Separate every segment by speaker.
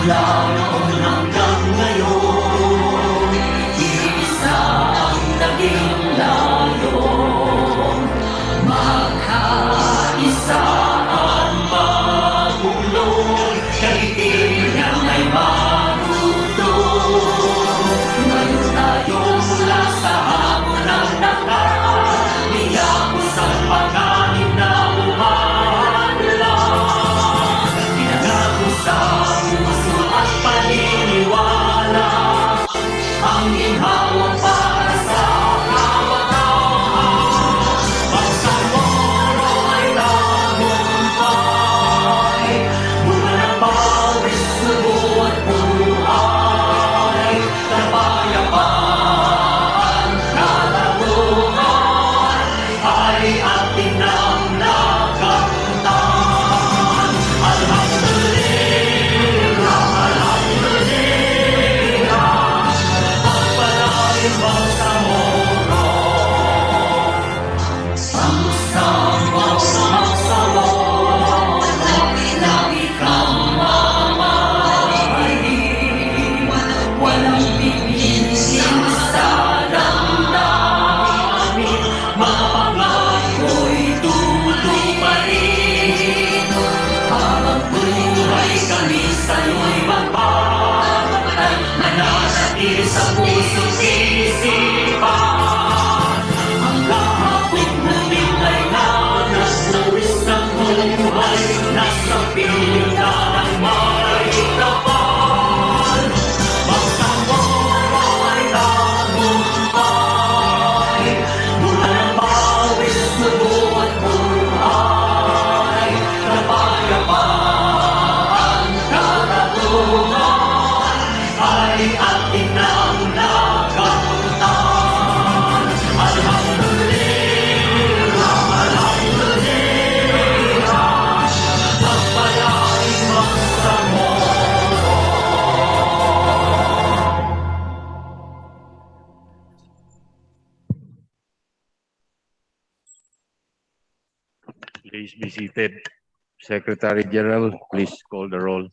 Speaker 1: Mula noon hanggang ngayon, isa ang naging layon. Magkaisa ang magulong, kaibigan ay marunong. Ngayon tayo mula sa hamon ng nakaraan, niyakos ang panganib na umanlang. Pinangako sa puso at paniniwala, ang ginhawa para sa kabataan. Bangsamoro ay tagumpay, bunga ng pawis, subo at buhay. Kapayapaan, katarungan, ay ating nang nakamtan. Alhamdulillah, alhamdulillah, pagpalain Bangsamoro. Bangsamoro, Bangsamoro, lagi kang mamahalin. Walang pipilisin sa damdamin, mga pangako'y tutuparin. Habang buhay kami sa'yo'y magpapatay, mananatili sa puso't isipan. Ang kahapong muling ay nanasawis ng buhay, nasa piling na ng may kapal. Bangsamoro ay tagumpay, bunga ng pawis, subo at buhay. Kapayapaan, katarungan, ay ating nang nakamtan. Alhamdulillah, alhamdulillah, pagpalain Bangsamoro.
Speaker 2: Please be seated. Secretary General, please call the roll.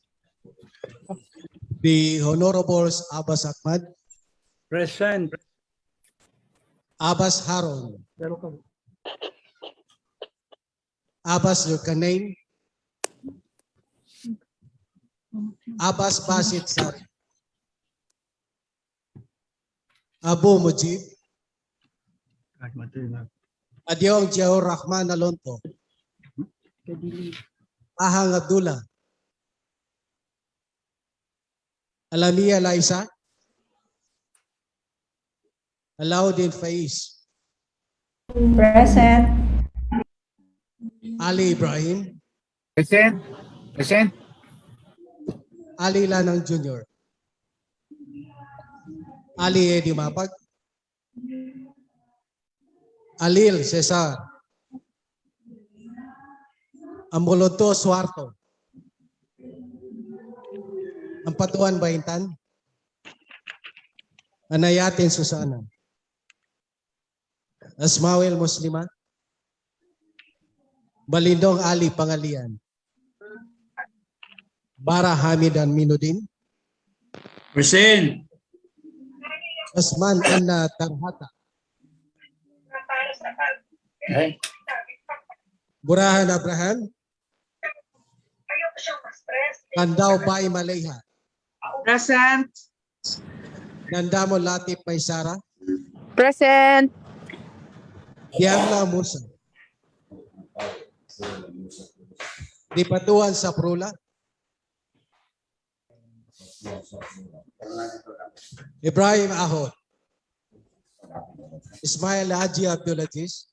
Speaker 3: The Honorable Abbas Ahmad,
Speaker 4: Present.
Speaker 3: Abbas Haron, Abbas Zulkarnain, Abbas Basit Sari, Abu Mujib, Adyong Jiaur Rahman Alonto, Ahang Abdullah, Alamiya Laisa, Alauddin Faiz,
Speaker 5: Present.
Speaker 3: Ali Ibrahim,
Speaker 4: Present. Present.
Speaker 3: Ali Lanang Jr., Ali Edi Mapag, Alil Cesar, Ambuloto Suarto, Ampatuan Baintan, Anayatin Susana, Asmawel Muslima, Balindong Ali Pangalian, Bara Hamidan Minudin,
Speaker 4: Present.
Speaker 3: Osman Anna Tarhata, Burahan Abraham, Andaw Bay Malayha,
Speaker 5: Present.
Speaker 3: Nandamo Latif Paisara,
Speaker 5: Present.
Speaker 3: Diabla Musa, Dipatuan Saprula, Ibrahim Ahod, Ismail Haji Abdulaziz,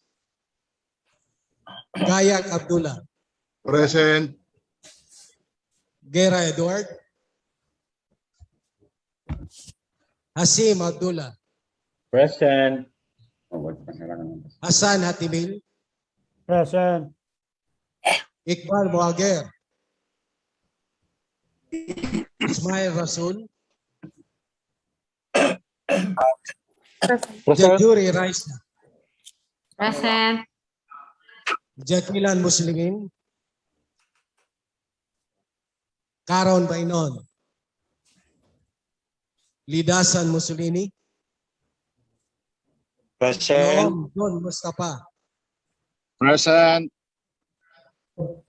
Speaker 3: Gayak Abdullah,
Speaker 6: Present.
Speaker 3: Gera Edward, Hasim Abdullah,
Speaker 2: Present.
Speaker 3: Hasan Hatimil,
Speaker 4: Present.
Speaker 3: Iqbal Muager, Ismail Rasul, Jajuri Raisa,
Speaker 5: Present.
Speaker 3: Jakilan Muslimin, Karon Bainon, Lidasan Mussolini.
Speaker 6: Present.
Speaker 3: Noong Don Mustafa.
Speaker 6: Present.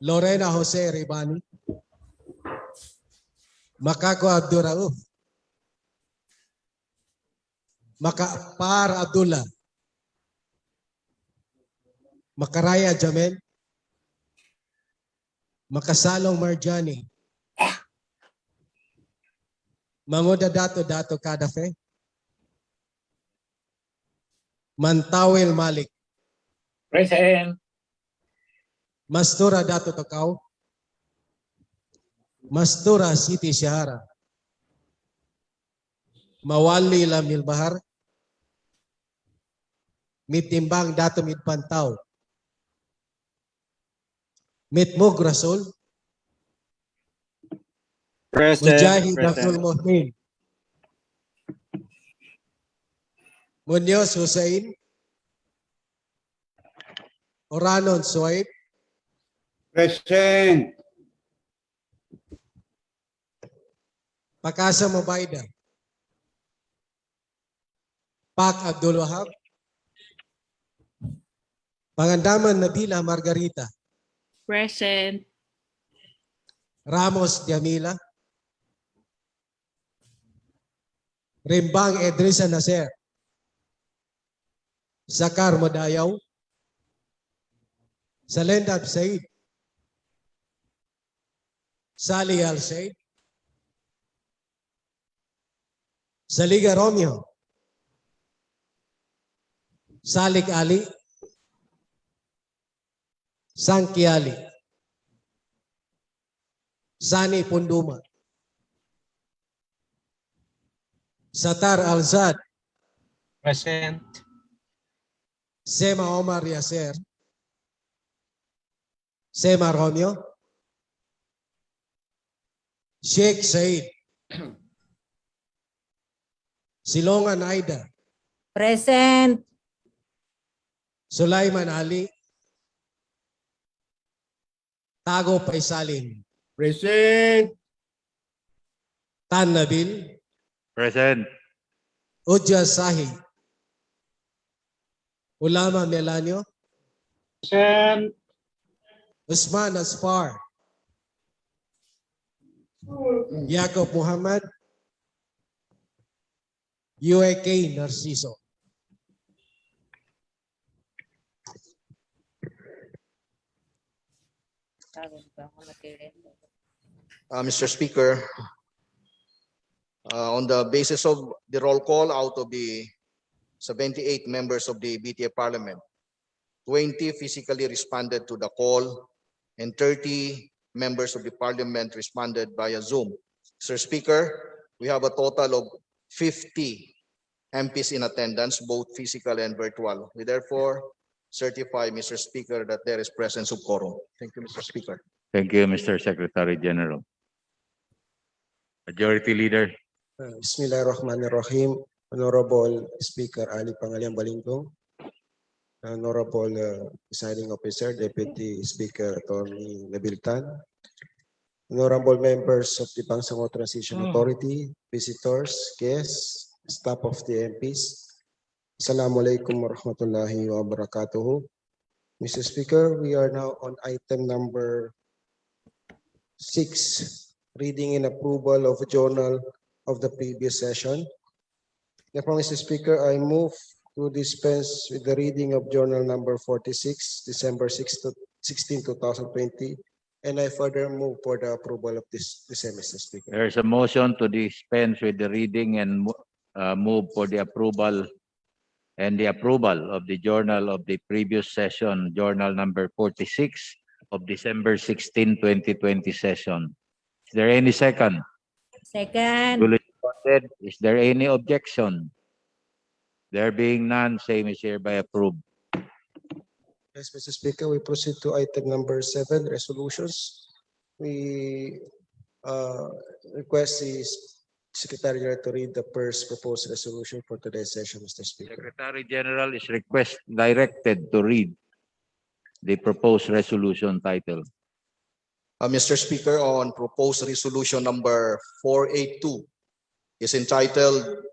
Speaker 3: Lorena Jose Ribani. Makako Abdurauf. Makapar Abdullah. Makaraya Jamel. Makasalong Marjani. Manguda Dato Kadafe. Mantawil Malik.
Speaker 4: Present.
Speaker 3: Mastura Dato Takaw. Mastura Siti Syahara. Mawali Lamil Bahar. Mitimbang Dato Midpantaw. Mitmug Rasul.
Speaker 6: Present.
Speaker 3: Mujahid
Speaker 6: Present.
Speaker 3: Abdul Muhmin. Munoz Hussein. Oranon Suwaid.
Speaker 4: Present.
Speaker 3: Pakasa Mabayda. Pak Abdul Wahab. Pangandaman Nabila Margarita.
Speaker 5: Present.
Speaker 3: Ramos Diamila. Rimbang Edrisa Nasser. Zakar Madayaw. Salendab Said. Sali Al Said. Saliga Romeo. Salik Ali. Sangki Ali. Sani Punduma. Satar Alzad.
Speaker 6: Present.
Speaker 3: Sema Omar Yasser. Sema Romeo. Sheikh Said. Silongan Aida.
Speaker 5: Present.
Speaker 3: Sulaiman Ali. Tago Paisalin.
Speaker 4: Present.
Speaker 3: Tan Nabil.
Speaker 2: Present.
Speaker 3: Ujja Sahi. Ulama Melanio.
Speaker 4: Present.
Speaker 3: Usman Asfar. Jacob Muhammad. UAK Narciso.
Speaker 7: Mr. Speaker, on the basis of the roll call, out of the 78 members of the BTA Parliament, 20 physically responded to the call and 30 members of the Parliament responded via Zoom. Mr. Speaker, we have a total of 50 MPs in attendance, both physical and virtual. We therefore certify, Mr. Speaker, that there is presence of quorum. Thank you, Mr. Speaker.
Speaker 2: Thank you, Mr. Secretary General. Majority Leader.
Speaker 8: Bismillahirrahmanirrahim. Honorable Speaker Ali Pangaliang Balingkong, Honorable Presiding Officer, Deputy Speaker Attorney Nabil Tan, Honorable members of the Bangsamoro Transition Authority, visitors, guests, staff of the MPs. Assalamualaikum warahmatullahi wabarakatuh. Mr. Speaker, we are now on item number 6, reading and approval of a journal of the previous session. Therefore, Mr. Speaker, I move to dispense with the reading of journal number 46, December 16, 2020, and I further move for the approval of this Mr. Speaker.
Speaker 2: There is a motion to dispense with the reading and move for the approval of the journal of the previous session, journal number 46 of December 16, 2020 session. Is there any second?
Speaker 5: Second.
Speaker 2: Duly supported. Is there any objection? There being none, same is hereby approved.
Speaker 8: Yes, Mr. Speaker, we proceed to item number 7, resolutions. We request the Secretary General to read the first proposed resolution for today's session, Mr. Speaker.
Speaker 2: Secretary General is directed to read the proposed resolution title.
Speaker 7: Mr. Speaker, on proposed resolution number 482, is entitled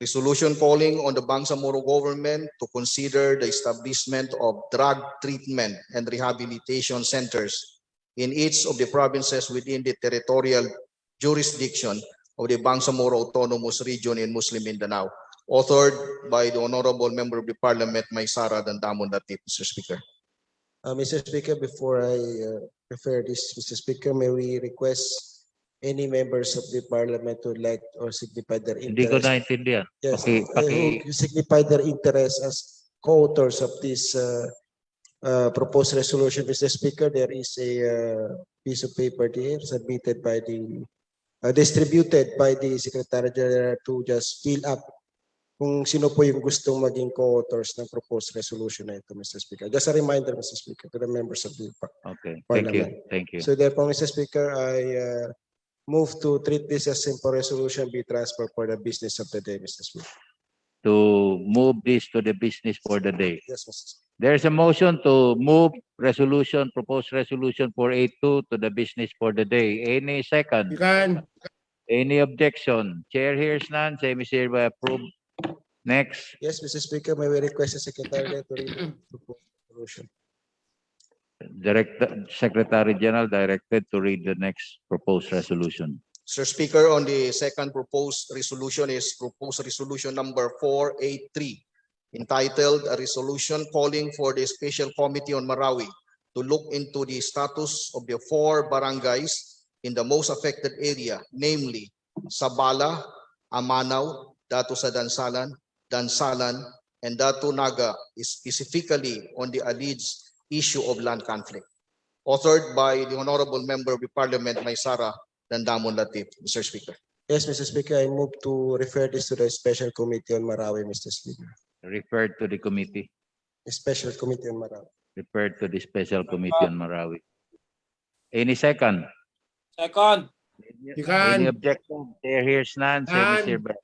Speaker 7: Resolution Calling on the Bangsamoro Government to Consider the Establishment of Drug Treatment and Rehabilitation Centers in each of the provinces within the territorial jurisdiction of the Bangsamoro Autonomous Region in Muslim Mindanao, authored by the Honorable Member of the Parliament, Maysara Dandamon Latif, Mr. Speaker.
Speaker 8: Mr. Speaker, before I refer this, Mr. Speaker, may we request any members of the Parliament who would like or signify their
Speaker 2: Hindi ko
Speaker 8: interest?
Speaker 2: naintindihan.
Speaker 8: Yes,
Speaker 2: Paki-
Speaker 8: who signify their interest as co-authors of this proposed resolution, Mr. Speaker. There is a piece of paper there submitted by the distributed by the Secretary General to just fill up kung sino po yung gustong maging co-authors ng proposed resolution na ito, Mr. Speaker. Just a reminder, Mr. Speaker, to the members of the
Speaker 2: Okay, thank you.
Speaker 8: Parliament.
Speaker 2: Thank you.
Speaker 8: So therefore, Mr. Speaker, I move to treat this as simple resolution be transferred for the business of the day, Mr. Speaker.
Speaker 2: To move this to the business for the day.
Speaker 8: Yes, Mr. Speaker.
Speaker 2: There's a motion to move resolution, proposed resolution 482 to the business for the day. Any second?
Speaker 4: Second.
Speaker 2: Any objection? Chair hears none. Same is hereby approved. Next,
Speaker 8: Yes, Mr. Speaker, may we request the Secretary to read the proposed resolution.
Speaker 2: Secretary General directed to read the next proposed resolution.
Speaker 7: Mr. Speaker, on the second proposed resolution is proposed resolution number 483, entitled A Resolution Calling for the Special Committee on Marawi to look into the status of the 4 barangays in the most affected area, namely Sabala, Amanaw, Datu sa Dansalan, and Datu Naga, specifically on the alleged issue of land conflict. Authored by the Honorable Member of the Parliament, Maysara Dandamon Latif, Mr. Speaker.
Speaker 8: Yes, Mr. Speaker, I move to refer this to the Special Committee on Marawi, Mr. Speaker.
Speaker 2: Referred to the committee.
Speaker 8: The Special Committee on Marawi.
Speaker 2: Referred to the special committee on Marawi. Any second?
Speaker 4: Second.
Speaker 2: Any
Speaker 4: Second.
Speaker 2: objection? Chair hears none. Same is hereby.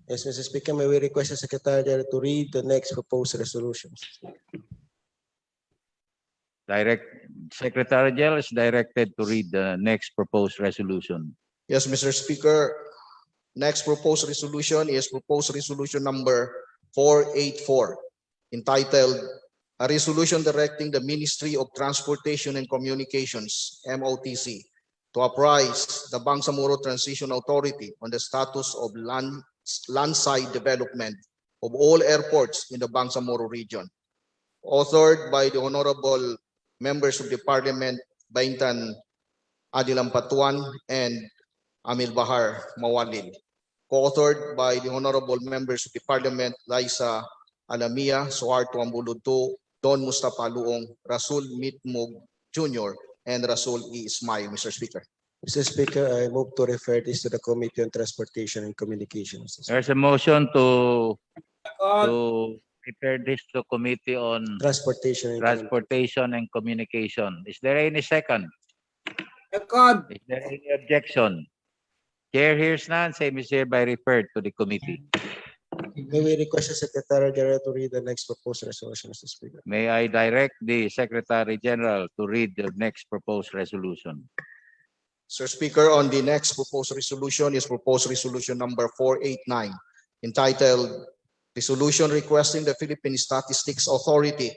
Speaker 8: Yes, Mr. Speaker, may we request the Secretary General to read the next proposed resolution.
Speaker 2: Secretary General is directed to read the next proposed resolution.
Speaker 7: Yes, Mr. Speaker. Next proposed resolution is proposed resolution number 484, entitled A Resolution Directing the Ministry of Transportation and Communications, MOTC, to apprise the Bangsamoro Transition Authority on the status of landside development of all airports in the Bangsamoro region. Authored by the Honorable Members of the Parliament, Baintan Adilampatuan and Amil Bahar Mawalil. Co-authored by the Honorable Members of the Parliament, Liza Alamia, Suharto Ambuluto, Don Mustafa Luong, Rasul Mitmog Jr., and Rasul E. Ismail, Mr. Speaker.
Speaker 8: Mr. Speaker, I move to refer this to the Committee on Transportation and Communications.
Speaker 2: There's a motion to refer this to Committee on Transportation and Communication. Is there any second?
Speaker 4: Second.
Speaker 2: Is there any objection? Chair hears none. Same is hereby referred to the committee.
Speaker 8: May we request the Secretary General to read the next proposed resolution, Mr. Speaker.
Speaker 2: May I direct the Secretary General to read the next proposed resolution.
Speaker 7: Sir Speaker, on the next proposed resolution is proposed resolution number 489, entitled Resolution Requesting the Philippine Statistics Authority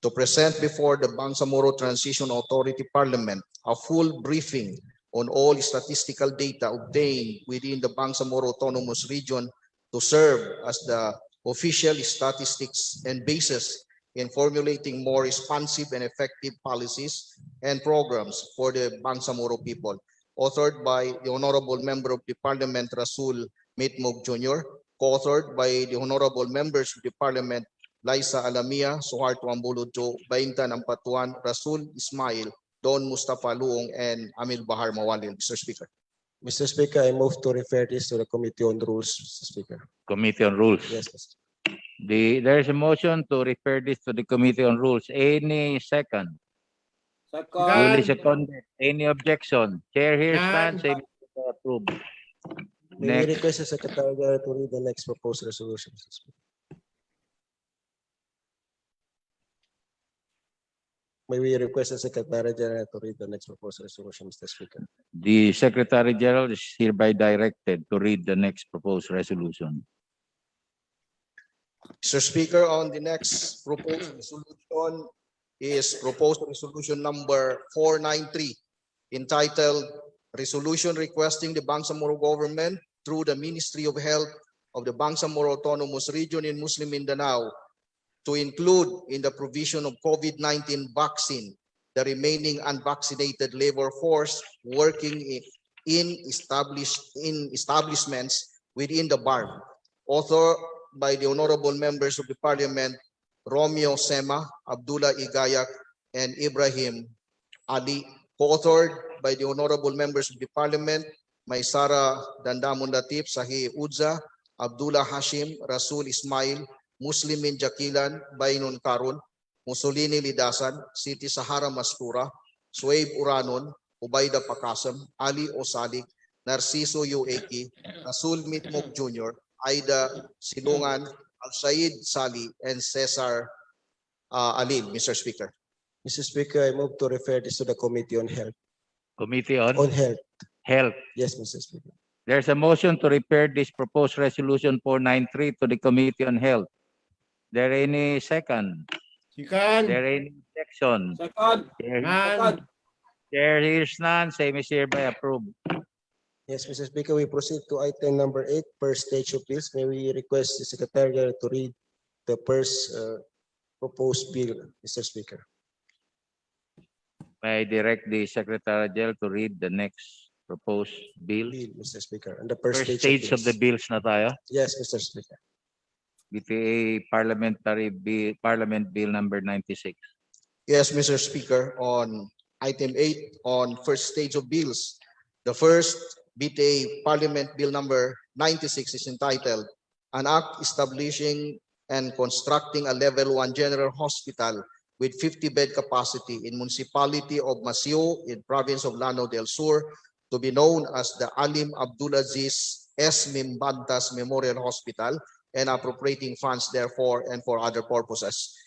Speaker 7: to present before the Bangsamoro Transition Authority Parliament a full briefing on all statistical data obtained within the Bangsamoro Autonomous Region to serve as the official statistics and basis in formulating more responsive and effective policies and programs for the Bangsamoro people. Authored by the Honorable Member of the Parliament, Rasul Mitmog Jr., co-authored by the Honorable Members of the Parliament, Liza Alamia, Suharto Ambuluto, Baintan Ampatuan, Rasul Ismail, Don Mustafa Luong, and Amil Bahar Mawalil, Mr. Speaker.
Speaker 8: Mr. Speaker, I move to refer this to the Committee on Rules, Mr. Speaker.
Speaker 2: Committee on Rules.
Speaker 8: Yes, Mr.
Speaker 2: There is a motion to refer this to the Committee on Rules. Any second? Duly seconded. Any objection? Chair hears none. Same is hereby approved.
Speaker 8: May we
Speaker 2: Next.
Speaker 8: request the Secretary General to read the next proposed resolution, Mr. Speaker. May we request the Secretary General to read the next proposed resolution, Mr. Speaker.
Speaker 2: The Secretary General is hereby directed to read the next proposed resolution.
Speaker 7: Mr. Speaker, on the next proposed resolution is proposed resolution number 493 entitled Resolution Requesting the Bangsamoro Government through the Ministry of Health of the Bangsamoro Autonomous Region in Muslim Mindanao to include in the provision of COVID-19 vaccine the remaining unvaccinated labor force working in establishments within the BARM. Author by the honorable members of the Parliament, Romeo Sema, Abdullah Igayak, and Ibrahim Ali. Co-authored by the honorable members of the Parliament, Maysara Dandamun Latif, Sahi Udza, Abdullah Hashim, Rasul Ismail, Muslimin Jakilan, Bainun Karun, Mussolini Lidasan, Siti Sahara Mastura, Suaib Uranon, Ubayda Pakasam, Ali Osalik, Narciso Yueki, Rasul Mitmog Jr., Aida Silungan, Al-Said Sali, and Cesar Alil, Mr. Speaker.
Speaker 8: Mr. Speaker, I move to refer this to the Committee on Health.
Speaker 2: Committee on
Speaker 8: On Health.
Speaker 2: Health.
Speaker 8: Yes, Mr. Speaker.
Speaker 2: There's a motion to refer this proposed resolution 493 to the Committee on Health. There any second?
Speaker 6: Second.
Speaker 2: There any objection?
Speaker 4: Second.
Speaker 6: Second.
Speaker 2: There hears none. Same is hereby approved.
Speaker 8: Yes, Mr. Speaker, we proceed to item number 8, per stage of bills. May we request the Secretary General to read the first proposed bill, Mr. Speaker.
Speaker 2: May I direct the Secretary General to read the next proposed bill?
Speaker 8: Bill, Mr. Speaker, and the first
Speaker 2: First
Speaker 8: stage
Speaker 2: stage of the bills na tayo.
Speaker 8: Yes, Mr. Speaker.
Speaker 2: BTA Parliament Bill number 96.
Speaker 7: Yes, Mr. Speaker, on item 8 on first stage of bills, the first BTA Parliament Bill number 96 is entitled An Act Establishing and Constructing a Level 1 General Hospital with 50-bed capacity in Municipality of Masio in Province of Lanao del Sur to be known as the Alim Abdulaziz S. Mimbantas Memorial Hospital and appropriating funds therefore and for other purposes.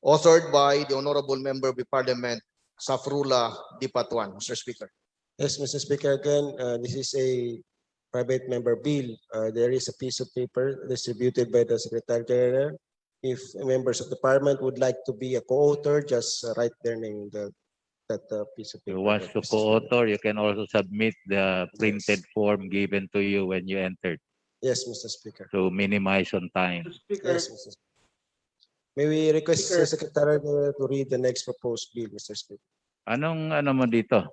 Speaker 7: Authored by the Honorable Member of the Parliament, Safrula Dipatuan, Mr. Speaker.
Speaker 8: Yes, Mr. Speaker, again, this is a private member bill. There is a piece of paper distributed by the Secretary General. If members of the Parliament would like to be a co-author, just write their name in that piece of paper.
Speaker 2: Who wants to co-author, you can also submit the printed form given to you when you entered
Speaker 8: Yes, Mr. Speaker.
Speaker 2: to minimize on time.
Speaker 4: Speaker.
Speaker 8: Yes, Mr. Speaker. May we request the Secretary General to read the next proposed bill, Mr. Speaker?
Speaker 2: Anong ano mo dito?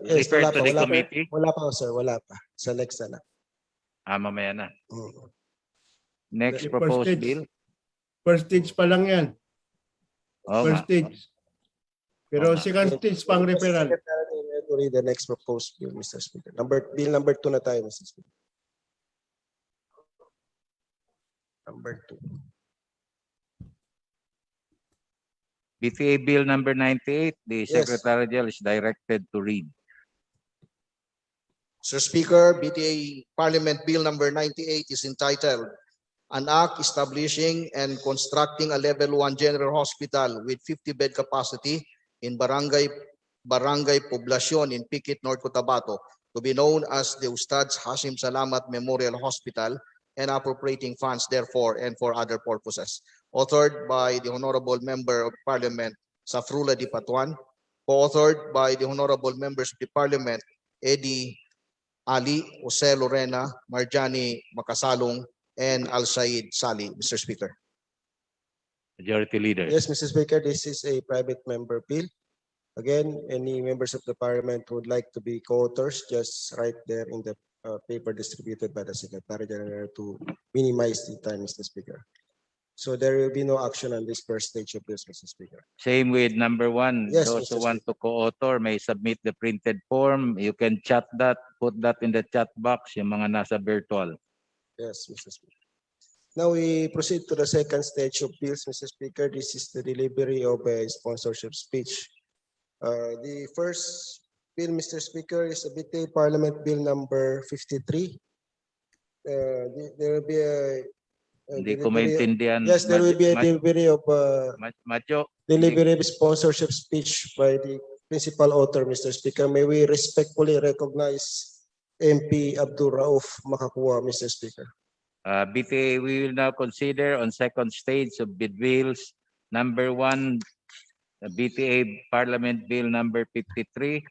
Speaker 8: Yes,
Speaker 2: Refer
Speaker 8: wala
Speaker 2: to
Speaker 8: pa,
Speaker 2: the
Speaker 8: wala pa.
Speaker 2: committee?
Speaker 8: Wala pa, sir, wala pa. Sa next na lang.
Speaker 2: Mamaya na.
Speaker 8: Mm.
Speaker 2: Next
Speaker 6: First
Speaker 2: proposed
Speaker 6: stage.
Speaker 2: bill.
Speaker 6: First stage pa lang yan.
Speaker 2: Oo
Speaker 6: First
Speaker 2: nga.
Speaker 6: stage. Pero
Speaker 2: Okay.
Speaker 6: second stage pang referral.
Speaker 8: Secretary General to read the next proposed bill, Mr. Speaker. Bill number 2 na tayo, Mr. Speaker. Number 2.
Speaker 2: BTA Bill number 98, the
Speaker 8: Yes.
Speaker 2: Secretary General is directed to read.
Speaker 7: Mr. Speaker, BTA Parliament Bill number 98 is entitled An Act Establishing and Constructing a Level 1 General Hospital with 50-bed capacity in Barangay Poblacion in Piquet, North Cotabato to be known as the Ustadz Hashim Salamat Memorial Hospital and appropriating funds therefore and for other purposes. Authored by the Honorable Member of Parliament, Safrula Dipatuan. Co-authored by the Honorable Members of the Parliament, Eddie Ali, Jose Lorena, Marjani Makasalong, and Al-Said Sali, Mr. Speaker.
Speaker 2: Majority Leader.
Speaker 8: Yes, Mr. Speaker, this is a private member bill. Again, any members of the Parliament who would like to be co-authors, just write there in the paper distributed by the Secretary General to minimize the time, Mr. Speaker. So there will be no action on this first stage of this, Mr. Speaker.
Speaker 2: Same with number 1.
Speaker 8: Yes,
Speaker 2: Those who
Speaker 8: Mr.
Speaker 2: want to co-author may submit the printed form. You can chat that, put that in the chat box, yung mga nasa virtual.
Speaker 8: Yes, Mr. Speaker. Now we proceed to the second stage of bills, Mr. Speaker. This is the delivery of a sponsorship speech. The first bill, Mr. Speaker, is the BTA Parliament Bill number 53. There will be a
Speaker 2: Hindi ko
Speaker 8: delivery-
Speaker 2: maintindihan.
Speaker 8: Yes, there will be a delivery of
Speaker 2: Madyo, hindi-
Speaker 8: delivery of sponsorship speech by the principal author, Mr. Speaker. May we respectfully recognize MP Abdul Rauf Makakua, Mr. Speaker.
Speaker 2: BTA, we will now consider on second stage of bid bills. Number 1, BTA Parliament Bill number 53,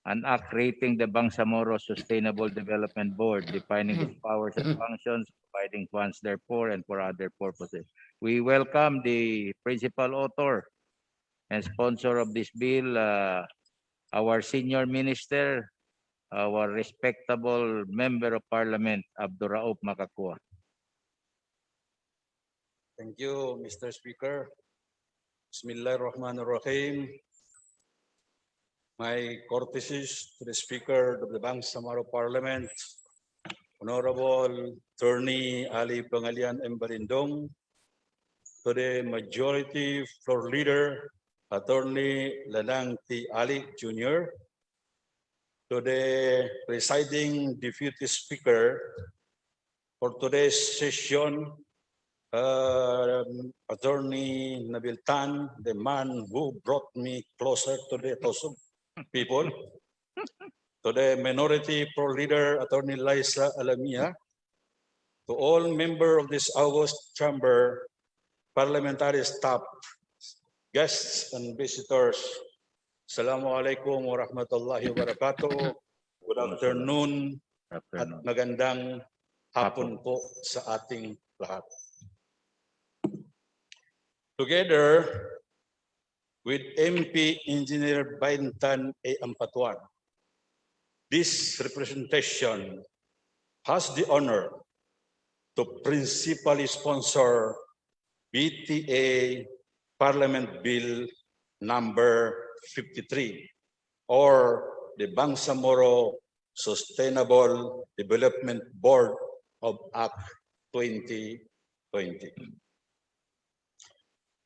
Speaker 2: an act creating the Bangsamoro Sustainable Development Board, defining its powers and functions, providing funds therefore and for other purposes. We welcome the principal author and sponsor of this bill, our senior minister, our respectable member of parliament, Abdul Rauf Makakua.
Speaker 9: Thank you, Mr. Speaker. Bismillahirrahmanirrahim. My courtesies to the Speaker of the Bangsamoro Parliament, Honorable Attorney Ali Pangalian M. Balindong, to the Majority Floor Leader, Attorney Lanang T. Ali Jr., to the presiding Deputy Speaker for today's session, Attorney Nabil Tan, the man who brought me closer to the Tosog people, to the Minority Pro Leader, Attorney Liza Alamia, to all members of this August Chamber, parliamentary staff, guests and visitors, Assalamu alaikum wa rahmatullahi wa barakatuh. Good afternoon at magandang hapon po sa ating lahat. Together with MP Engineer Baintan A. Ampatuan, this representation has the honor to principally sponsor BTA Parliament Bill number 53, or the Bangsamoro Sustainable Development Board of Act 2020.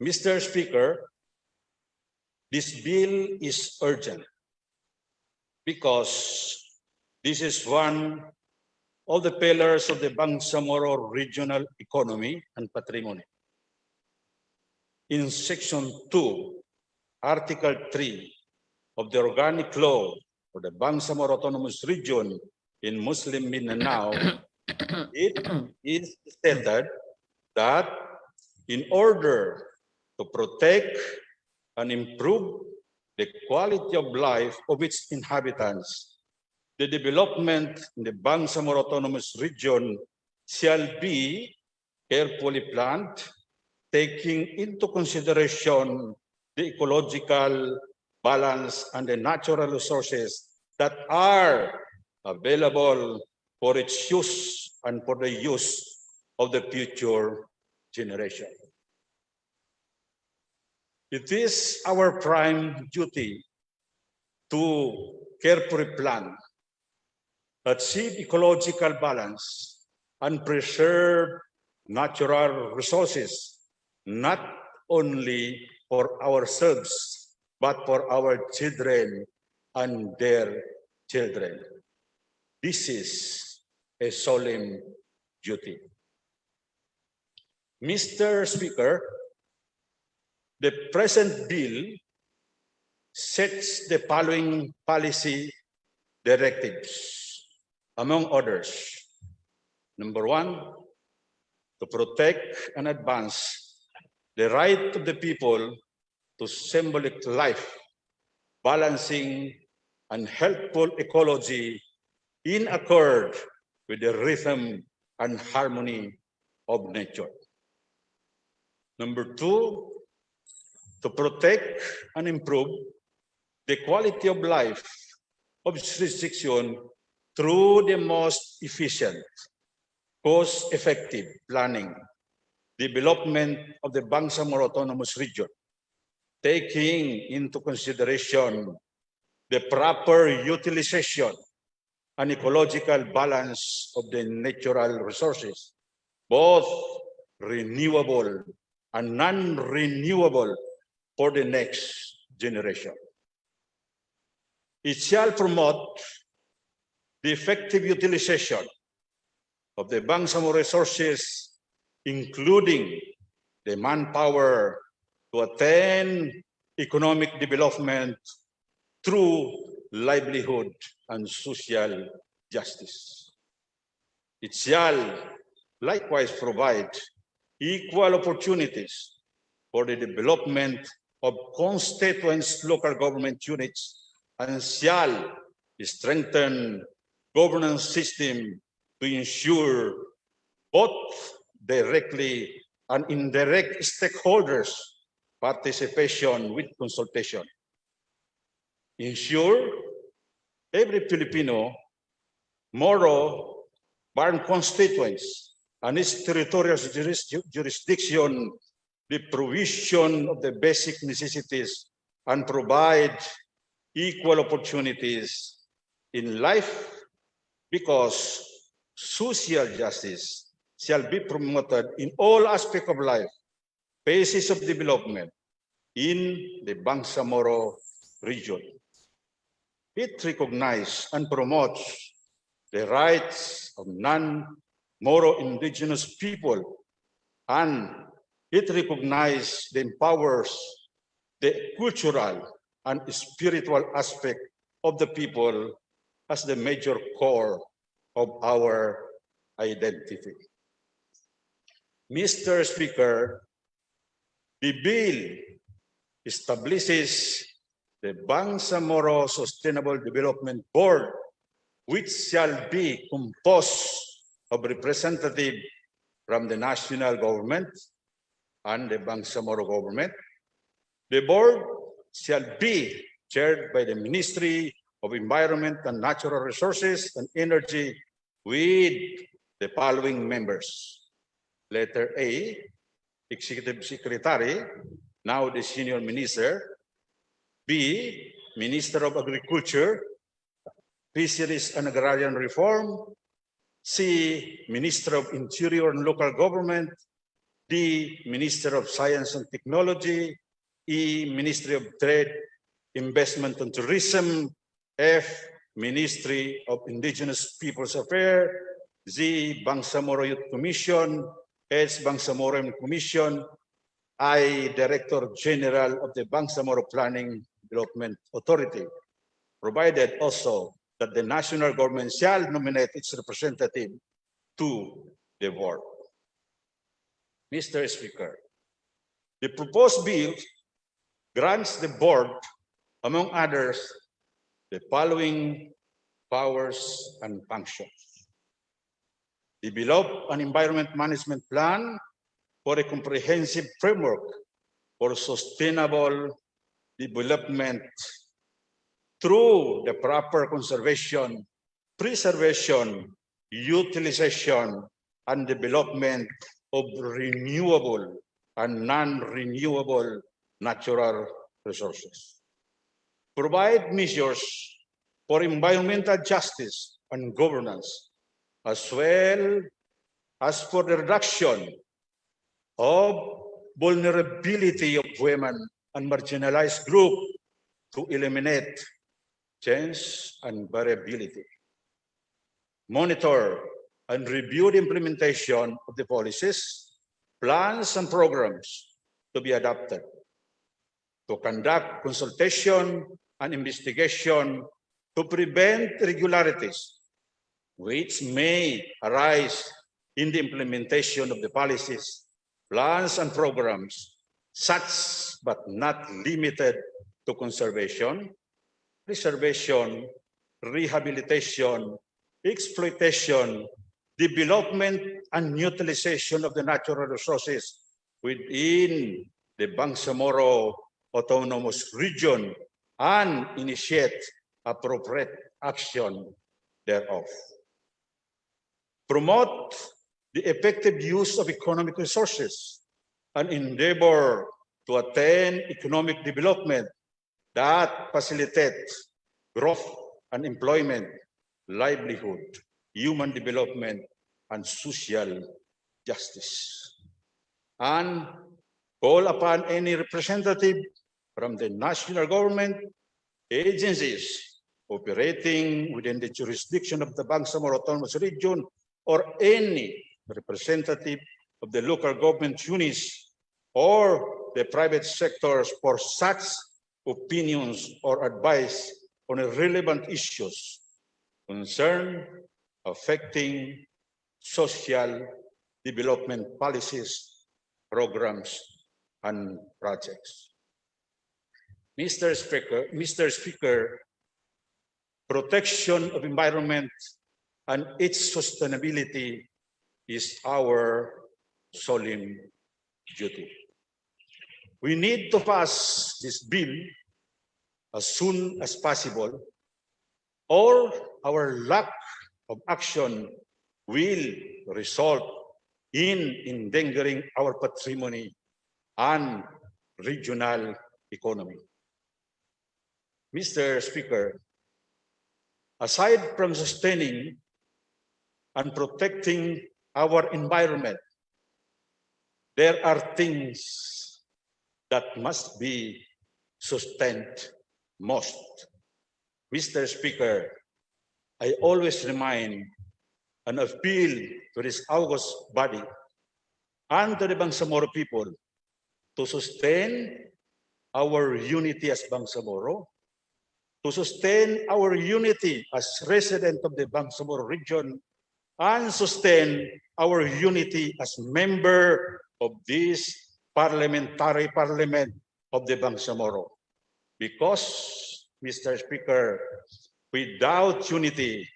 Speaker 9: Mr. Speaker, this bill is urgent because this is one of the pillars of the Bangsamoro regional economy and patrimony. In Section 2, Article 3 of the Organic Law for the Bangsamoro Autonomous Region in Muslim Mindanao, it is stated that in order to protect and improve the quality of life of its inhabitants, the development in the Bangsamoro Autonomous Region shall be carefully planned, taking into consideration the ecological balance and the natural resources that are available for its use and for the use of the future generation. It is our prime duty to carefully plan, achieve ecological balance, and preserve natural resources, not only for ourselves, but for our children and their children. This is a solemn duty. Mr. Speaker, the present bill sets the following policy directives, among others. Number 1, to protect and advance the right of the people to symbolic life, balancing and healthful ecology in accord with the rhythm and harmony of nature. Number 2, to protect and improve the quality of life of jurisdiction through the most efficient, cost-effective planning, development of the Bangsamoro Autonomous Region, taking into consideration the proper utilization and ecological balance of the natural resources, both renewable and non-renewable, for the next generation. It shall promote the effective utilization of the Bangsamoro resources including the manpower to attain economic development through livelihood and social justice. It shall likewise provide equal opportunities for the development of constituents local government units and shall strengthen governance system to ensure both directly and indirect stakeholders participation with consultation. Ensure every Filipino, Moro, Barn constituents and its territorial jurisdiction the provision of the basic necessities and provide equal opportunities in life, because social justice shall be promoted in all aspects of life, phases of development in the Bangsamoro region. It recognizes and promotes the rights of non-Moro indigenous people, and it recognizes and empowers the cultural and spiritual aspect of the people as the major core of our identity. Mr. Speaker, the bill establishes the Bangsamoro Sustainable Development Board, which shall be composed of representatives from the national government and the Bangsamoro government. The board shall be chaired by the Ministry of Environment and Natural Resources and Energy with the following members. Letter A, Executive Secretary, now the Senior Minister. B, Minister of Agriculture, Fisheries and Agrarian Reform. C, Minister of Interior and Local Government. D, Minister of Science and Technology. E, Ministry of Trade, Investment and Tourism. F, Ministry of Indigenous Peoples Affairs. Z, Bangsamoro Youth Commission. H, Bangsamoro Commission. I, Director General of the Bangsamoro Planning Development Authority, provided also that the national government shall nominate its representative to the board. Mr. Speaker, the proposed bill grants the board, among others, the following powers and functions. Develop an environment management plan for a comprehensive framework for sustainable development through the proper conservation, preservation, utilization, and development of renewable and non-renewable natural resources. Provide measures for environmental justice and governance, as well as for the reduction of vulnerability of women and marginalized groups to eliminate change and variability. Monitor and review the implementation of the policies, plans, and programs to be adopted. To conduct consultation and investigation to prevent irregularities which may arise in the implementation of the policies, plans, and programs, such but not limited to conservation, preservation, rehabilitation, exploitation, development, and utilization of the natural resources within the Bangsamoro Autonomous Region and initiate appropriate action thereof. Promote the effective use of economic resources and endeavor to attain economic development that facilitates growth and employment, livelihood, human development, and social justice. And call upon any representative from the national government, agencies operating within the jurisdiction of the Bangsamoro Autonomous Region, or any representative of the local government units or the private sectors for such opinions or advice on relevant issues concern affecting social development policies, programs, and projects. Mr. Speaker, protection of environment and its sustainability is our solemn duty. We need to pass this bill as soon as possible, or our lack of action will result in endangering our patrimony and regional economy. Mr. Speaker, aside from sustaining and protecting our environment, there are things that must be sustained most. Mr. Speaker, I always remind and appeal to this august body and to the Bangsamoro people to sustain our unity as Bangsamoro, to sustain our unity as resident of the Bangsamoro region, and sustain our unity as member of this parliamentary parliament of the Bangsamoro. Because, Mr. Speaker, without unity,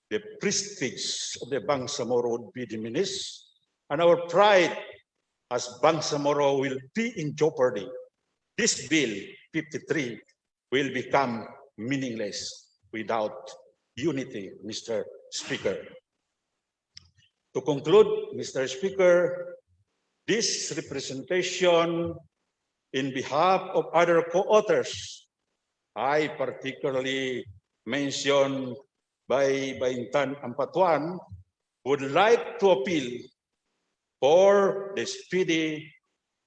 Speaker 9: the prestige of the Bangsamoro would be diminished, and our pride as Bangsamoro will be in jeopardy. This bill 53 will become meaningless without unity, Mr. Speaker. To conclude, Mr. Speaker, this representation in behalf of other co-authors, I particularly mention by Intan Ampatuan, would like to appeal for the speedy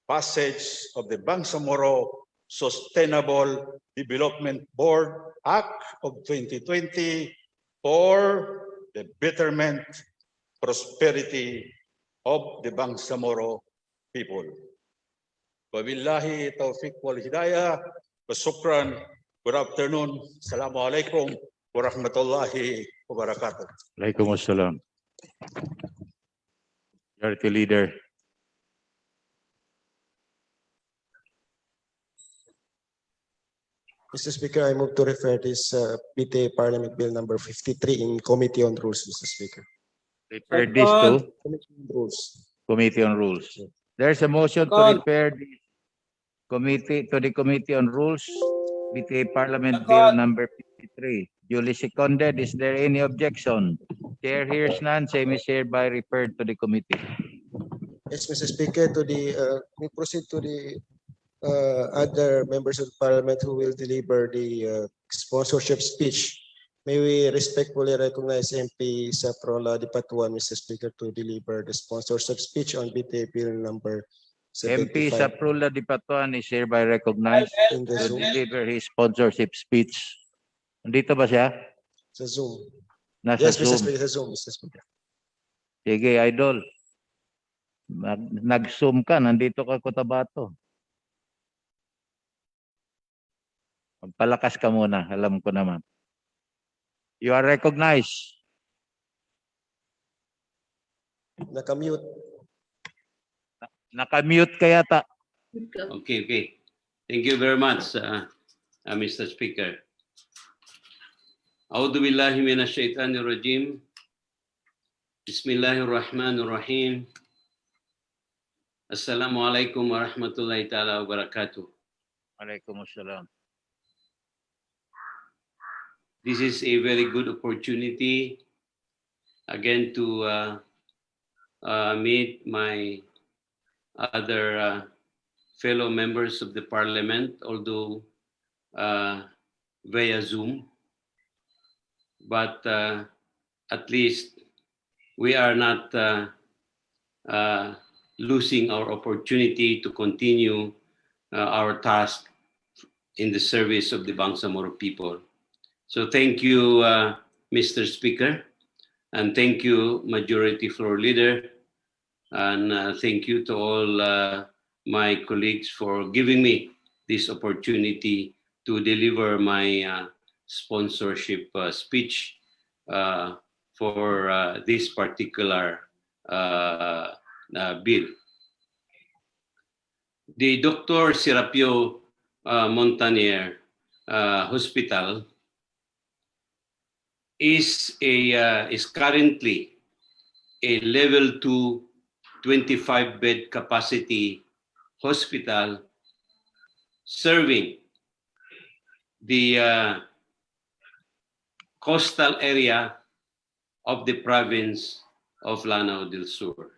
Speaker 9: passage of the Bangsamoro Sustainable Development Board Act of 2020 for the betterment, prosperity of the Bangsamoro people. Wabillahi taufiq wal hidayah. Wasukran. Good afternoon. Assalamualaikum warahmatullahi wabarakatuh.
Speaker 2: Waalaikumsalam. Majority Leader.
Speaker 8: Mr. Speaker, I move to refer this BTA Parliament Bill number 53 in Committee on Rules, Mr. Speaker.
Speaker 2: Refer this to
Speaker 8: Committee on Rules.
Speaker 2: Committee on Rules. There's a motion to
Speaker 4: Second.
Speaker 2: refer the Committee on Rules, BTA Parliament Bill number 53. Duly seconded. Is there any objection? Chair hears none. Same is hereby referred to the committee.
Speaker 8: Yes, Mr. Speaker, we proceed to the other members of the Parliament who will deliver the sponsorship speech. May we respectfully recognize MP Saprola Dipatuan, Mr. Speaker, to deliver the sponsorship speech on BTA Bill number 75.
Speaker 2: MP Saprula Dipatuan is hereby recognized
Speaker 8: In the
Speaker 2: to
Speaker 8: Zoom.
Speaker 2: deliver his sponsorship speech. Nandito ba siya?
Speaker 8: Sa Zoom.
Speaker 2: Nasa
Speaker 8: Yes, Mr.
Speaker 2: Zoom.
Speaker 8: Speaker, sa Zoom, Mr. Speaker.
Speaker 2: Sige, Idol. Nag-zoom ka. Nandito ka, Cotabato. Magpalakas ka muna. Alam ko naman. You are recognized.
Speaker 8: Nakamute.
Speaker 2: Nakamute ka yata.
Speaker 10: Okay. Thank you very much, Mr. Speaker. A'udhu billahi minash shaitanir rajim. Bismillahirrahmanirrahim. Assalamualaikum warahmatullahi ta'ala wabarakatuh.
Speaker 2: Waalaikumsalam.
Speaker 10: This is a very good opportunity again to meet my other fellow members of the Parliament, although via Zoom. But at least we are not losing our opportunity to continue our task in the service of the Bangsamoro people. So thank you, Mr. Speaker, and thank you, Majority Floor Leader, And thank you to all my colleagues for giving me this opportunity to deliver my sponsorship speech for this particular bill. The Dr. Serapio Montanier Hospital is currently a level 2 25-bed capacity hospital serving the coastal area of the province of Lanao del Sur.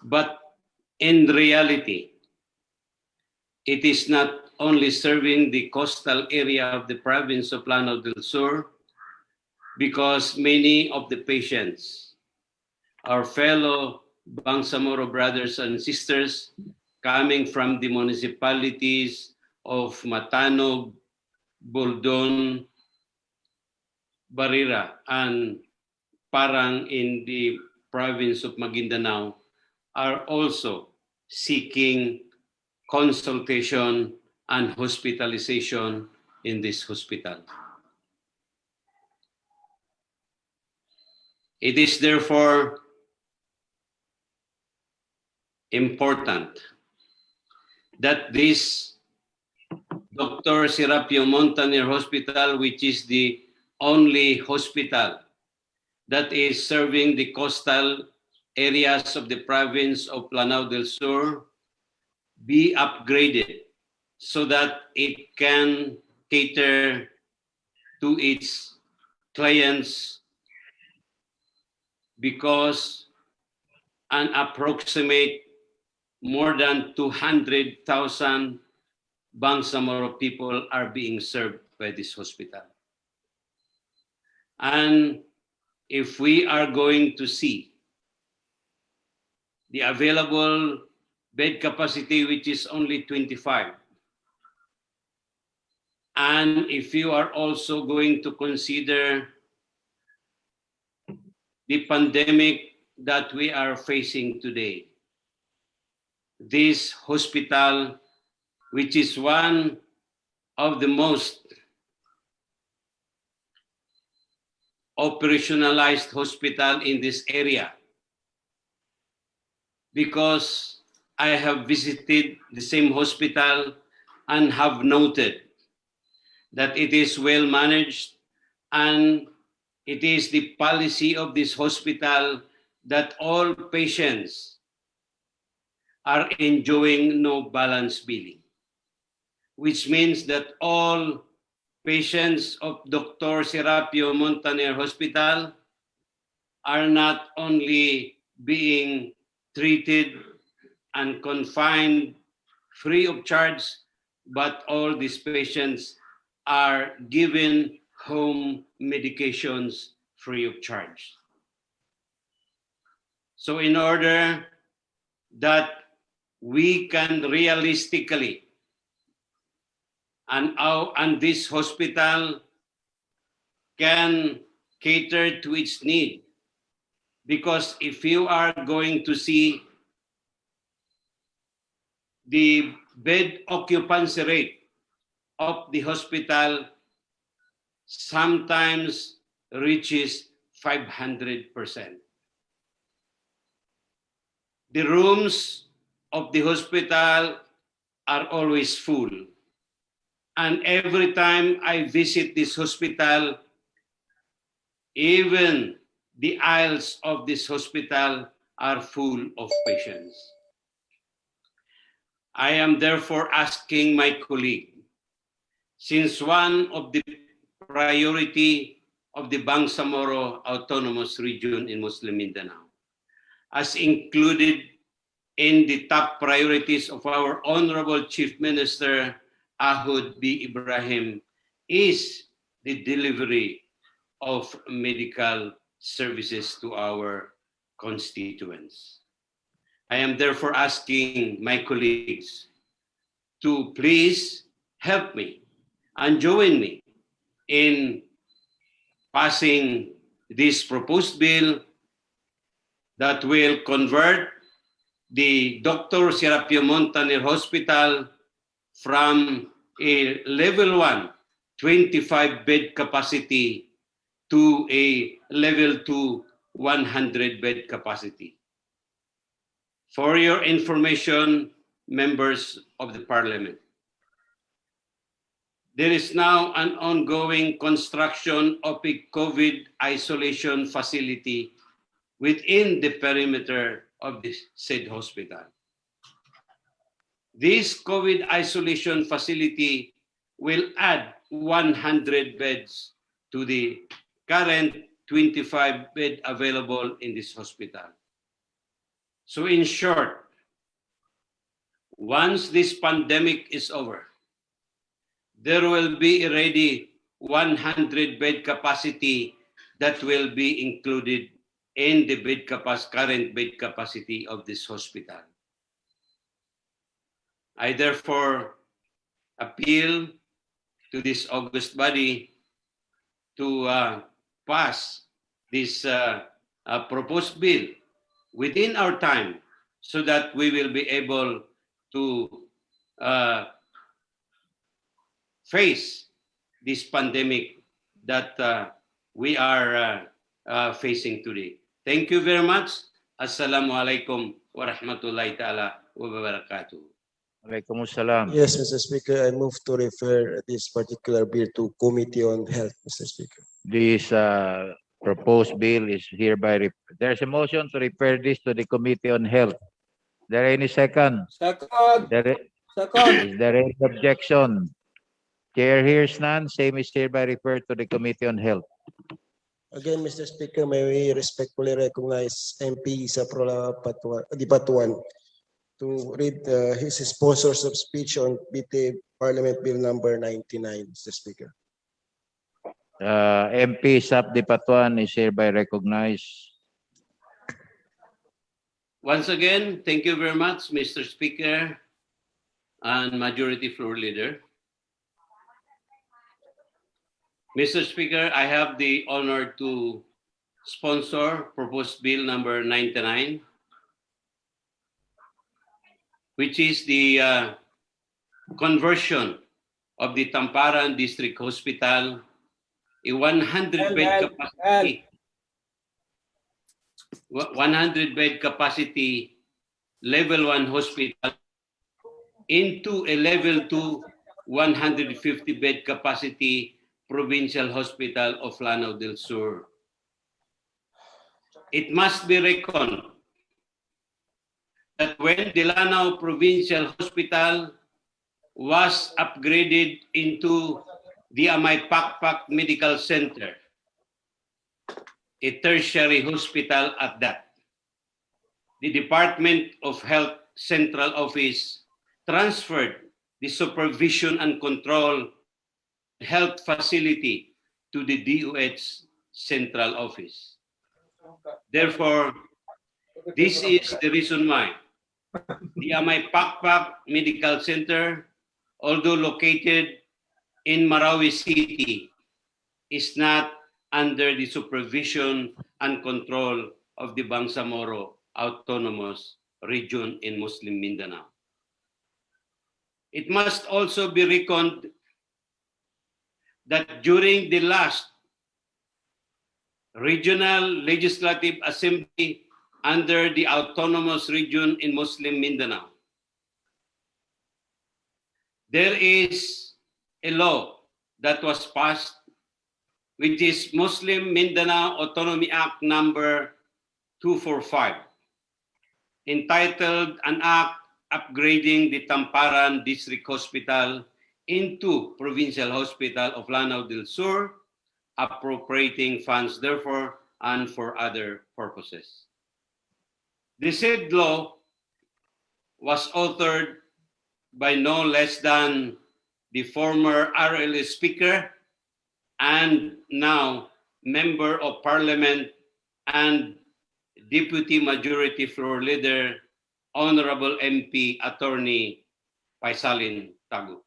Speaker 10: But in reality, it is not only serving the coastal area of the province of Lanao del Sur, because many of the patients, our fellow Bangsamoro brothers and sisters coming from the municipalities of Matanog, Boldon, Barira, and Parang in the province of Maguindanao are also seeking consultation and hospitalization in this hospital. It is therefore important that this Dr. Serapio Montanier Hospital, which is the only hospital that is serving the coastal areas of the province of Lanao del Sur, be upgraded so that it can cater to its clients, because an approximate more than 200,000 Bangsamoro people are being served by this hospital. And if we are going to see the available bed capacity, which is only 25, and if you are also going to consider the pandemic that we are facing today, this hospital, which is one of the most operationalized hospital in this area, because I have visited the same hospital and have noted that it is well managed, and it is the policy of this hospital that all patients are enjoying no balance billing, which means that all patients of Dr. Serapio Montanier Hospital are not only being treated and confined free of charge, but all these patients are given home medications free of charge. So in order that we can realistically, and this hospital can cater to its need, because if you are going to see the bed occupancy rate of the hospital sometimes reaches 500%. The rooms of the hospital are always full. And every time I visit this hospital, even the aisles of this hospital are full of patients. I am therefore asking my colleague, since one of the priority of the Bangsamoro Autonomous Region in Muslim Mindanao, as included in the top priorities of our Honorable Chief Minister, Ahud B. Ibrahim, is the delivery of medical services to our constituents. I am therefore asking my colleagues to please help me and join me in passing this proposed bill that will convert the Dr. Serapio Montaner Hospital from a level 1, 25-bed capacity to a level 2, 100-bed capacity. For your information, members of the Parliament, there is now an ongoing construction of a COVID isolation facility within the perimeter of the said hospital. This COVID isolation facility will add 100 beds to the current 25 bed available in this hospital. So in short, once this pandemic is over, there will be already 100 bed capacity that will be included in the current bed capacity of this hospital. I therefore appeal to this august body to pass this proposed bill within our time so that we will be able to face this pandemic that we are facing today. Thank you very much. Assalamualaikum warahmatullahi ta'ala wabarakatuh.
Speaker 2: Waalaikumsalam.
Speaker 8: Yes, Mr. Speaker, I move to refer this particular bill to Committee on Health, Mr. Speaker.
Speaker 2: This proposed bill is hereby, there's a motion to refer this to the Committee on Health. Is there any second?
Speaker 4: Second.
Speaker 2: Is there any objection? Chair hears none. Same is hereby referred to the Committee on Health.
Speaker 8: Again, Mr. Speaker, may we respectfully recognize MP Dipatuan to read his sponsors of speech on BT Parliament Bill number 99, Mr. Speaker.
Speaker 2: MP Sap Dipatuan is hereby recognized.
Speaker 10: Once again, thank you very much, Mr. Speaker and Majority Floor Leader. Mr. Speaker, I have the honor to sponsor proposed bill number 99, which is the conversion of the Tamparan District Hospital, a 100-bed capacity, 100-bed capacity level 1 hospital into a level 2, 150-bed capacity Provincial Hospital of Lanao del Sur. It must be reckoned that when the Lanao Provincial Hospital was upgraded into the Amay Pakpak Medical Center, a tertiary hospital at that, the Department of Health Central Office transferred the supervision and control health facility to the DOH Central Office. Therefore, this is the reason why the Amay Pakpak Medical Center, although located in Marawi City, is not under the supervision and control of the Bangsamoro Autonomous Region in Muslim Mindanao. It must also be reckoned that during the last Regional Legislative Assembly under the Autonomous Region in Muslim Mindanao, there is a law that was passed, which is Muslim Mindanao Autonomy Act number 245, entitled An Act Upgrading the Tamparan District Hospital into Provincial Hospital of Lanao del Sur, appropriating funds therefore and for other purposes. The said law was authored by no less than the former RLA Speaker and now Member of Parliament and Deputy Majority Floor Leader, Honorable MP Attorney Paisalin Tagu.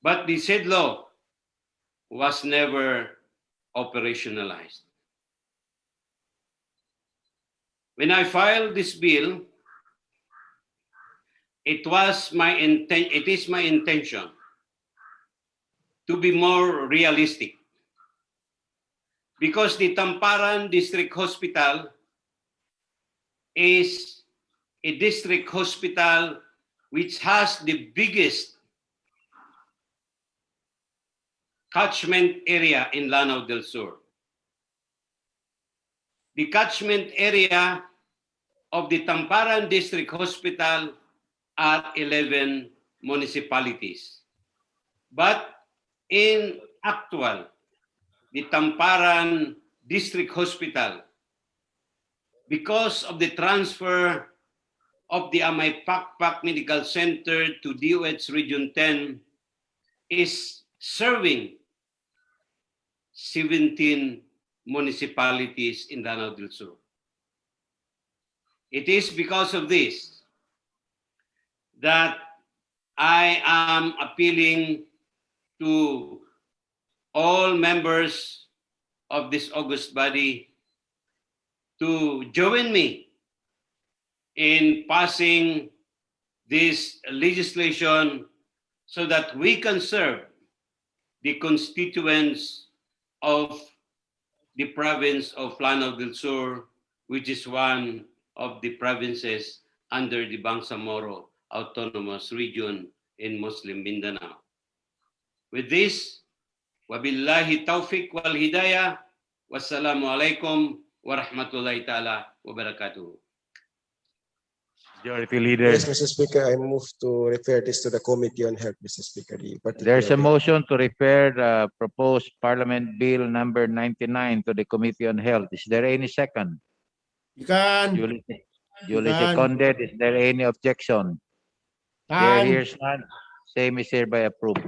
Speaker 10: But the said law was never operationalized. When I filed this bill, it is my intention to be more realistic, because the Tamparan District Hospital is a district hospital which has the biggest catchment area in Lanao del Sur. The catchment area of the Tamparan District Hospital are 11 municipalities. But in actual, the Tamparan District Hospital, because of the transfer of the Amay Pakpak Medical Center to DOH Region 10, is serving 17 municipalities in Lanao del Sur. It is because of this that I am appealing to all members of this august body to join me in passing this legislation so that we can serve the constituents of the province of Lanao del Sur, which is one of the provinces under the Bangsamoro Autonomous Region in Muslim Mindanao. With this, wabillahi taufiq wal hidayah, wassalamu alaikum wa rahmatullahi ta'ala wa barakatuh.
Speaker 2: Majority Leader.
Speaker 8: Yes, Mr. Speaker, I move to refer this to the Committee on Health, Mr. Speaker.
Speaker 2: There's a motion to refer the proposed Parliament Bill number 99 to the Committee on Health. Is there any second?
Speaker 6: You can.
Speaker 2: Duly
Speaker 6: Second.
Speaker 2: seconded. Is there any objection? There hears none. Same is hereby approved.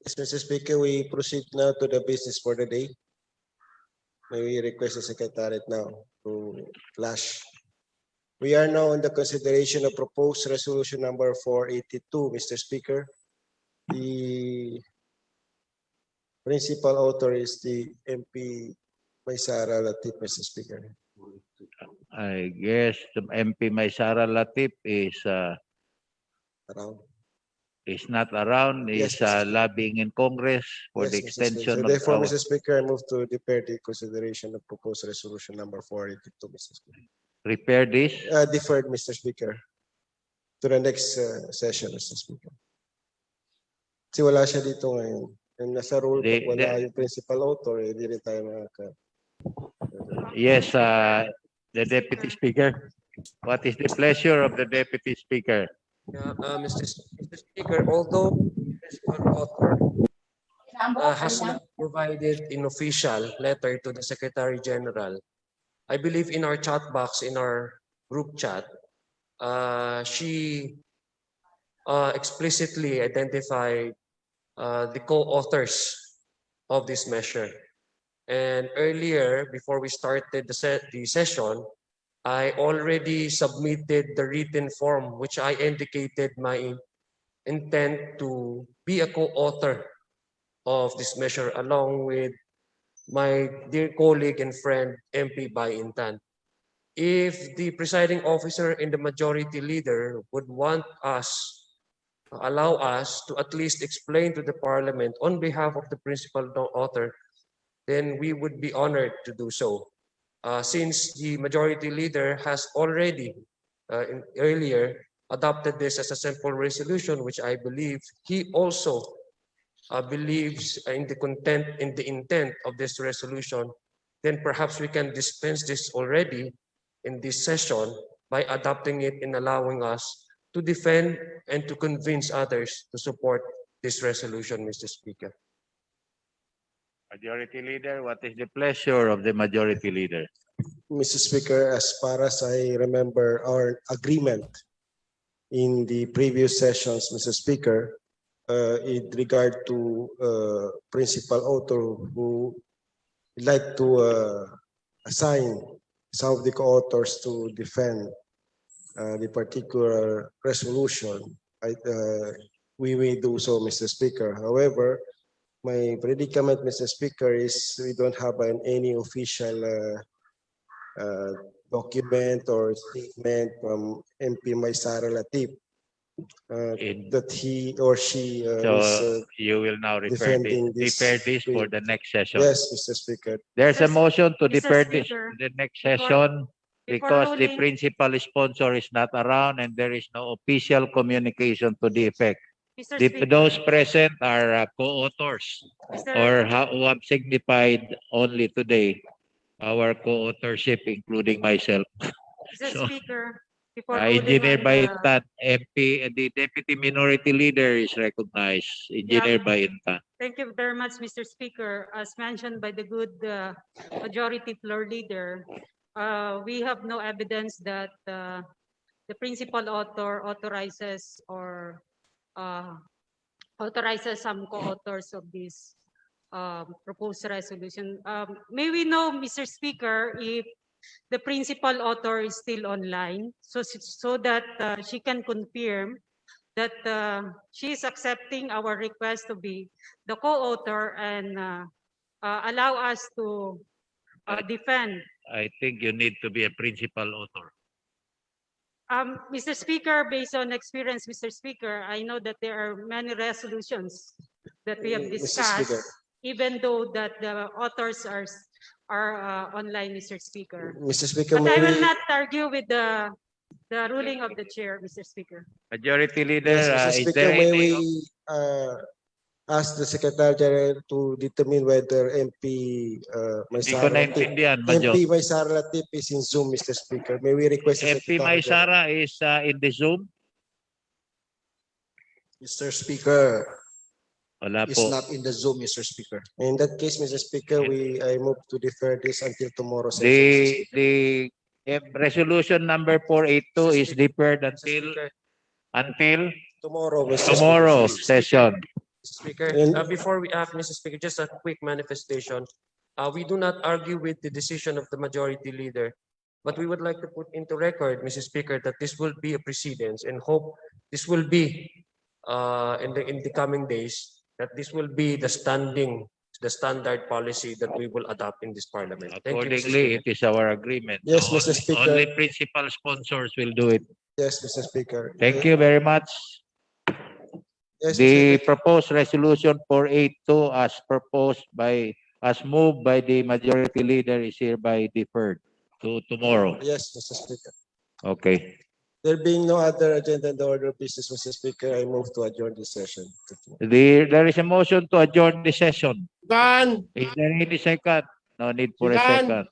Speaker 8: Yes, Mr. Speaker, we proceed now to the business for the day. May we request the Secretariat now to flash. We are now on the consideration of proposed resolution number 482, Mr. Speaker. The principal author is the MP Maysara Latif, Mr. Speaker.
Speaker 2: I guess the MP Maysara Latif is
Speaker 8: Around.
Speaker 2: not around.
Speaker 8: Yes,
Speaker 2: Is
Speaker 8: Mr. Speaker.
Speaker 2: lobbying in Congress for
Speaker 8: Yes,
Speaker 2: the
Speaker 8: Mr. Speaker.
Speaker 2: extension
Speaker 8: So
Speaker 2: of
Speaker 8: therefore,
Speaker 2: our...
Speaker 8: Mr. Speaker, I move to defer the consideration of proposed resolution number 482, Mr. Speaker.
Speaker 2: Repair this.
Speaker 8: Deferred, Mr. Speaker, to the next session, Mr. Speaker. Kasi wala siya dito ngayon. Yung nasa rule, pag wala yung principal author, hindi rin tayo makaka...
Speaker 2: Yes, the Deputy Speaker. What is the pleasure of the Deputy Speaker?
Speaker 11: Mr. Speaker, although the principal author has not provided an official letter to the Secretary General, I believe in our chat box, in our group chat, she explicitly identified the co-authors of this measure. And earlier, before we started the session, I already submitted the written form, which I indicated my intent to be a co-author of this measure, along with my dear colleague and friend, MP Bayintan. If the presiding officer and the majority leader would want us, allow us to at least explain to the Parliament on behalf of the principal author, then we would be honored to do so. Since the majority leader has already earlier adopted this as a simple resolution, which I believe he also believes in the content, in the intent of this resolution, then perhaps we can dispense this already in this session by adopting it and allowing us to defend and to convince others to support this resolution, Mr. Speaker.
Speaker 2: Majority Leader, what is the pleasure of the Majority Leader?
Speaker 8: Mr. Speaker, as far as I remember our agreement in the previous sessions, Mr. Speaker, in regard to principal author who would like to assign some of the co-authors to defend the particular resolution, we may do so, Mr. Speaker. However, my predicament, Mr. Speaker, is we don't have any official document or statement from MP Maysara Latif that he or she
Speaker 2: So
Speaker 8: is
Speaker 2: you will now
Speaker 8: defending this
Speaker 2: defer this for
Speaker 8: bill.
Speaker 2: the next session.
Speaker 8: Yes, Mr. Speaker.
Speaker 2: There's a
Speaker 5: Mr.
Speaker 2: motion to
Speaker 5: Mr.
Speaker 2: defer this
Speaker 5: Speaker,
Speaker 2: to the next
Speaker 5: before-
Speaker 2: session because the
Speaker 5: ruling-
Speaker 2: principal sponsor is not around and there is no official communication to the effect.
Speaker 5: Mr.
Speaker 2: Those
Speaker 5: Speaker,
Speaker 2: present are co-authors or who have signified only today our co-authorship, including myself.
Speaker 5: Mr.
Speaker 2: So,
Speaker 5: Speaker, before ruling
Speaker 2: Engineer
Speaker 5: on the,
Speaker 2: Baintan, MP, and the Deputy Minority Leader is recognized. Engineer Baintan.
Speaker 5: thank you very much, Mr. Speaker. As mentioned by the good majority floor leader, we have no evidence that the principal author authorizes or authorizes some co-authors of this proposed resolution. May we know, Mr. Speaker, if the principal author is still online, so that she can confirm that she is accepting our request to be the co-author and allow us to defend.
Speaker 2: I think you need to be a principal author.
Speaker 5: Mr. Speaker, based on experience, Mr. Speaker, I know that there are many resolutions that we have
Speaker 8: Mr.
Speaker 5: discussed,
Speaker 8: Speaker.
Speaker 5: even though that the authors are online, Mr. Speaker.
Speaker 8: Mr. Speaker,
Speaker 5: But I
Speaker 8: may
Speaker 5: will
Speaker 8: we-
Speaker 5: not argue with the ruling of the chair, Mr. Speaker.
Speaker 2: Majority Leader,
Speaker 8: Yes, Mr.
Speaker 2: is
Speaker 8: Speaker,
Speaker 2: there
Speaker 8: may
Speaker 2: any?
Speaker 8: we ask the Secretary General to determine whether MP
Speaker 2: Hindi ko
Speaker 8: Maysara Latif,
Speaker 2: naintindihan, Major.
Speaker 8: MP Maysara Latif is in Zoom, Mr. Speaker. May we request the
Speaker 2: MP
Speaker 8: Secretary General?
Speaker 2: Maysara is in the Zoom?
Speaker 7: Mr. Speaker,
Speaker 2: Wala
Speaker 7: is
Speaker 2: po.
Speaker 7: not in the Zoom, Mr. Speaker.
Speaker 8: In that case, Mr. Speaker, I move to defer this until tomorrow session. Mr.
Speaker 2: The resolution number 482 is deferred until
Speaker 8: Tomorrow, Mr.
Speaker 2: tomorrow
Speaker 8: Speaker.
Speaker 2: session.
Speaker 11: Speaker,
Speaker 8: And-
Speaker 11: before we act, Mr. Speaker, just a quick manifestation. We do not argue with the decision of the majority leader, but we would like to put into record, Mr. Speaker, that this will be a precedence and hope this will be in the coming days, that this will be the standard policy that we will adopt in this parliament. Thank you, Mr.
Speaker 2: Accordingly,
Speaker 11: Speaker.
Speaker 2: it is our agreement.
Speaker 8: Yes,
Speaker 2: So
Speaker 8: Mr. Speaker.
Speaker 2: Only principal sponsors will do it.
Speaker 8: Yes, Mr. Speaker.
Speaker 2: Thank you very much.
Speaker 8: Yes, Mr.
Speaker 2: The
Speaker 8: Speaker.
Speaker 2: proposed resolution 482 as moved by the majority leader is hereby deferred to tomorrow.
Speaker 8: Yes, Mr. Speaker.
Speaker 2: Okay.
Speaker 8: There being no other agenda in the order of business, Mr. Speaker, I move to adjourn this session.
Speaker 2: There is a motion to adjourn the session.
Speaker 6: Second.
Speaker 2: Is there any second? No need for a
Speaker 6: Second.
Speaker 2: second.